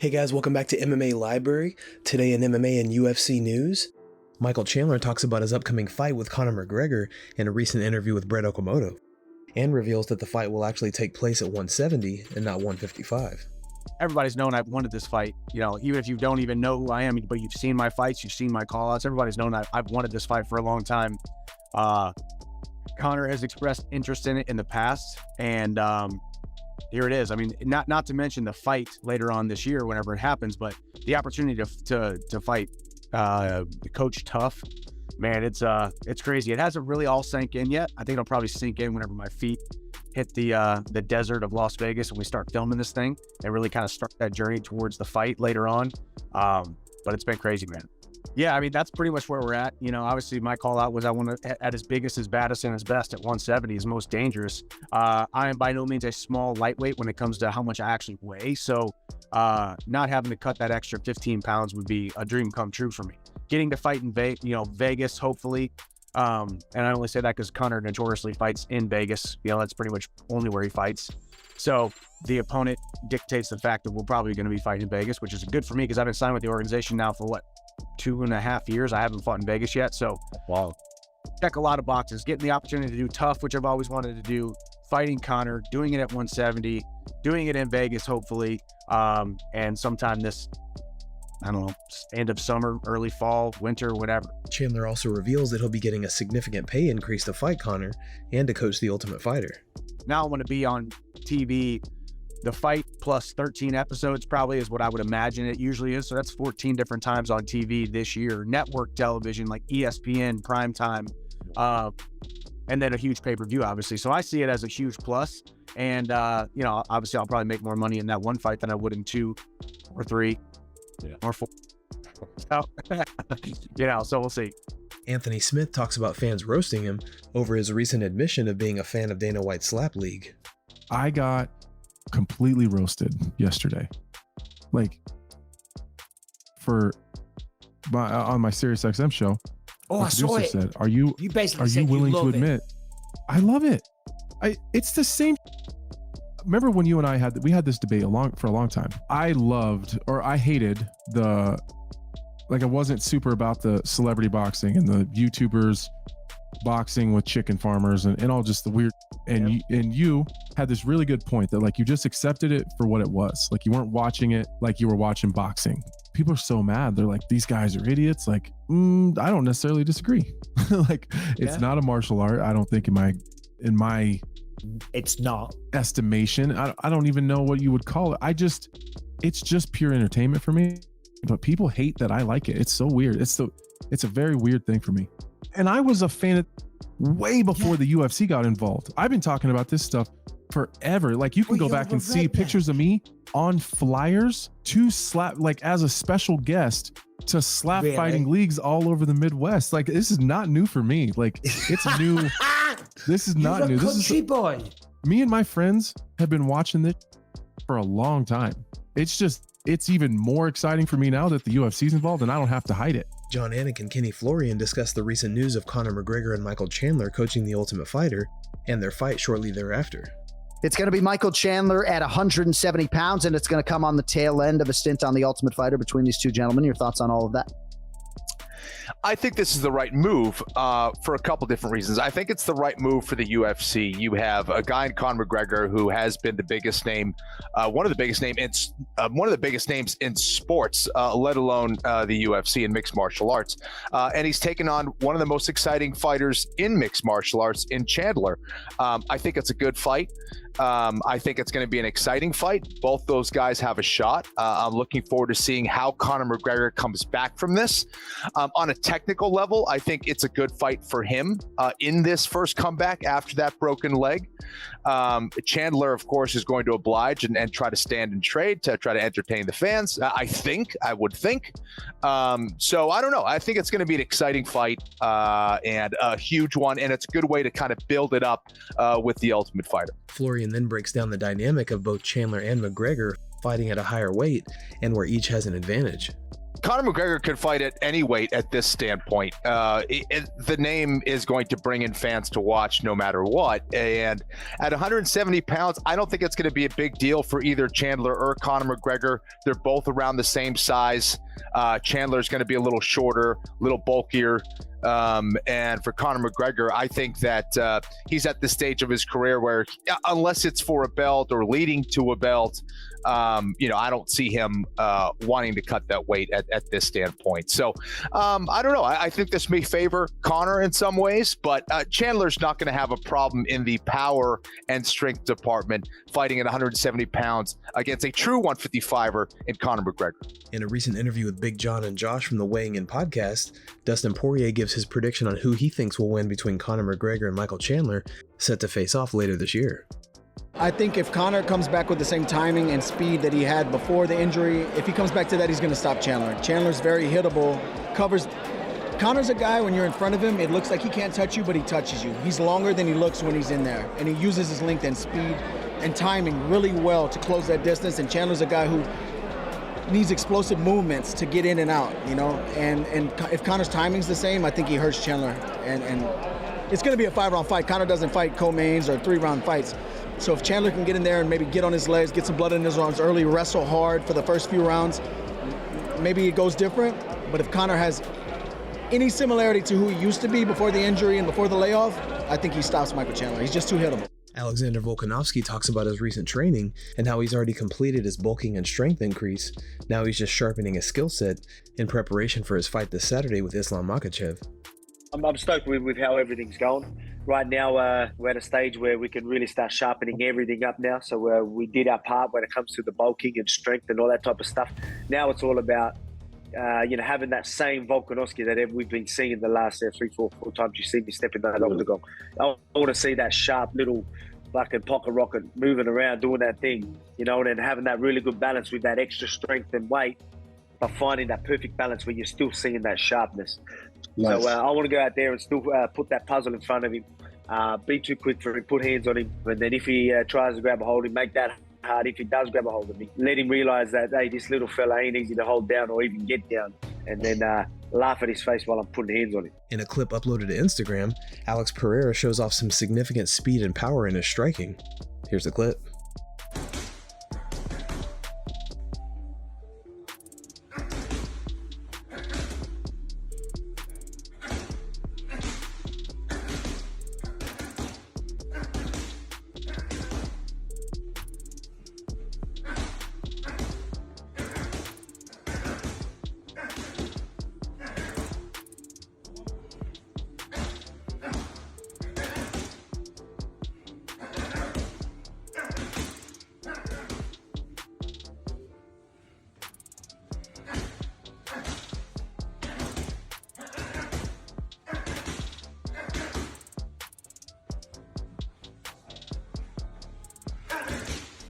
Hey guys, welcome back to MMA Library. Today in MMA and UFC news, Michael Chandler talks about his upcoming fight with Conor McGregor in a recent interview with Brett Okamoto, and reveals that the fight will actually take place at 170 and not 155. Everybody's known I've wanted this fight. You know, even if you don't even know who I am, but you've seen my fights, you've seen my call-outs, everybody's known I've wanted this fight for a long time. Conor has expressed interest in it in the past, and here it is. I mean, not to mention the fight later on this year, whenever it happens, but the opportunity to fight Coach Tough, man, it's crazy. It hasn't really all sank in yet. I think it'll probably sink in whenever my feet hit the desert of Las Vegas and we start filming this thing and really kind of start that journey towards the fight later on. But it's been crazy, man. Yeah, I mean, that's pretty much where we're at. You know, obviously my call out was I want to at his biggest, his baddest, and his best at 170, his most dangerous. I am by no means a small lightweight when it comes to how much I actually weigh. So not having to cut that extra 15 pounds would be a dream come true for me. Getting to fight in Vegas, hopefully. And I only say that because Conor notoriously fights in Vegas. You know, that's pretty much only where he fights. So the opponent dictates the fact that we're probably going to be fighting in Vegas, which is good for me because I've been signed with the organization now for what, 2.5 years. I haven't fought in Vegas yet. So wow, check a lot of boxes. Getting the opportunity to do Tough, which I've always wanted to do, fighting Conor, doing it at 170, doing it in Vegas, hopefully. And sometime this, I don't know, end of summer, early fall, winter, whatever. Chandler also reveals that he'll be getting a significant pay increase to fight Conor and to coach The Ultimate Fighter. Now I want to be on TV. The fight plus 13 episodes probably is what I would imagine it usually is. So that's 14 different times on TV this year. Network television like ESPN, primetime, and then a huge pay-per-view, obviously. So I see it as a huge plus. And, you know, obviously I'll probably make more money in that one fight than I would in 2 or 3 or 4. So, you know, so we'll see. Anthony Smith talks about fans roasting him over his recent admission of being a fan of Dana White's Slap League. I got completely roasted yesterday, like on my SiriusXM show. Oh, I saw it. Said, "Are you willing to admit?" I love it. It's the same. Remember when you and I had this debate for a long time? I loved or I hated I wasn't super about the celebrity boxing and the YouTubers boxing with chicken farmers and all just the weird. And you had this really good point that like you just accepted it for what it was. Like you weren't watching it like you were watching boxing. People are so mad. They're like, these guys are idiots. Like, I don't necessarily disagree. Like it's not a martial art. I don't think in my it's not estimation. I don't even know what you would call it. It's just pure entertainment for me. But people hate that I like it. It's so weird. It's a very weird thing for me. And I was a fan of way before the UFC got involved. I've been talking about this stuff forever. Like you can go back and see pictures of me on flyers to slap, like as a special guest to slap fighting leagues all over the Midwest. Like this is not new for me. Like it's new. This is not new. This is boy. Me and my friends have been watching this for a long time. It's even more exciting for me now that the UFC's involved and I don't have to hide it. John Anik and Kenny Florian discussed the recent news of Conor McGregor and Michael Chandler coaching The Ultimate Fighter and their fight shortly thereafter. It's going to be Michael Chandler at 170 pounds, and it's going to come on the tail end of a stint on The Ultimate Fighter between these two gentlemen. Your thoughts on all of that? I think this is the right move for a couple different reasons. I think it's the right move for the UFC. You have a guy in Conor McGregor who has been the biggest name, one of the biggest names in sports, let alone the UFC and mixed martial arts. And he's taken on one of the most exciting fighters in mixed martial arts in Chandler. I think it's a good fight. I think it's going to be an exciting fight. Both those guys have a shot. I'm looking forward to seeing how Conor McGregor comes back from this. On a technical level, I think it's a good fight for him in this first comeback after that broken leg. Chandler, of course, is going to oblige and try to stand and trade to try to entertain the fans. I would think. So I don't know. I think it's going to be an exciting fight and a huge one. And it's a good way to kind of build it up with the Ultimate Fighter. Florian then breaks down the dynamic of both Chandler and McGregor fighting at a higher weight and where each has an advantage. Conor McGregor could fight at any weight at this standpoint. The name is going to bring in fans to watch no matter what. And at 170 pounds, I don't think it's going to be a big deal for either Chandler or Conor McGregor. They're both around the same size. Chandler's going to be a little shorter, a little bulkier. And for Conor McGregor, I think that he's at the stage of his career where, unless it's for a belt or leading to a belt, I don't see him wanting to cut that weight at this standpoint. So I don't know. I think this may favor Conor in some ways, but Chandler's not going to have a problem in the power and strength department fighting at 170 pounds against a true 155er in Conor McGregor. In a recent interview with Big John and Josh from the Weighing In podcast, Dustin Poirier gives his prediction on who he thinks will win between Conor McGregor and Michael Chandler, set to face off later this year. I think if Conor comes back with the same timing and speed that he had before the injury, if he comes back to that, he's going to stop Chandler. Chandler's very hittable, Conor's a guy, when you're in front of him, it looks like he can't touch you, but he touches you. He's longer than he looks when he's in there, and he uses his length and speed and timing really well to close that distance, and Chandler's a guy who needs explosive movements to get in and out, and if Conor's timing's the same, I think he hurts Chandler, and it's going to be a 5-round fight. Conor doesn't fight co-mains or 3-round fights. So if Chandler can get in there and maybe get on his legs, get some blood in his arms early, wrestle hard for the first few rounds, maybe it goes different. But if Conor has any similarity to who he used to be before the injury and before the layoff, I think he stops Michael Chandler. He's just too hittable. Alexander Volkanovski talks about his recent training and how he's already completed his bulking and strength increase. Now he's just sharpening his skill set in preparation for his fight this Saturday with Islam Makhachev. I'm stoked with how everything's going. Right now, we're at a stage where we can really start sharpening everything up now. So we did our part when it comes to the bulking and strength and all that type of stuff. Now it's all about, having that same Volkanovski that we've been seeing the last 3-4 times you see me stepping that octagon. I want to see that sharp little fucking pocket rocket moving around, doing that thing, and then having that really good balance with that extra strength and weight, but finding that perfect balance where you're still seeing that sharpness. Nice. So I want to go out there and still put that puzzle in front of him. Be too quick for him, put hands on him, and then if he tries to grab a hold of him, make that hard. If he does grab a hold of me, let him realise that, hey, this little fella ain't easy to hold down or even get down, and then laugh at his face while I'm putting hands on him. In a clip uploaded to Instagram, Alex Pereira shows off some significant speed and power in his striking. Here's the clip.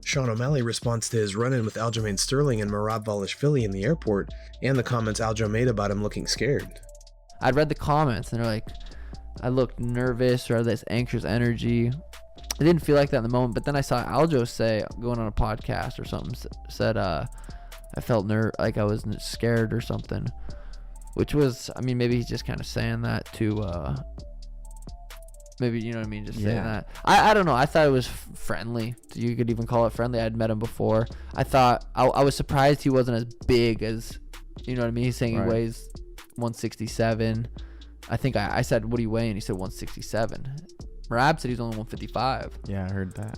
Sean O'Malley responds to his run-in with Aljamain Sterling and Merab in the airport, and the comments Aljo made about him looking scared. I'd read the comments, and they're like, I looked nervous or had this anxious energy. I didn't feel like that in the moment, but then I saw Aljo say, going on a podcast or something, said I felt like I was scared or something, which was, I mean, maybe he's just kind of saying that to maybe, you know what I mean, just saying that. I don't know. I thought it was friendly. You could even call it friendly. I'd met him before. I thought, I was surprised he wasn't as big as, you know what I mean? He's saying he weighs 167. I think I said, what do you weigh? And he said 167. Merab said he's only 155. Yeah, I heard that.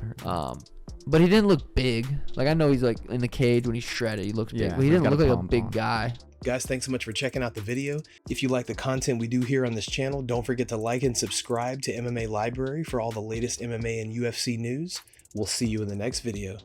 But he didn't look big. Like, I know he's like in the cage when he's shredded. He looks big, but he didn't look like a big guy. Guys, thanks so much for checking out the video. If you like the content we do here on this channel, don't forget to like and subscribe to MMA Library for all the latest MMA and UFC news. We'll see you in the next video.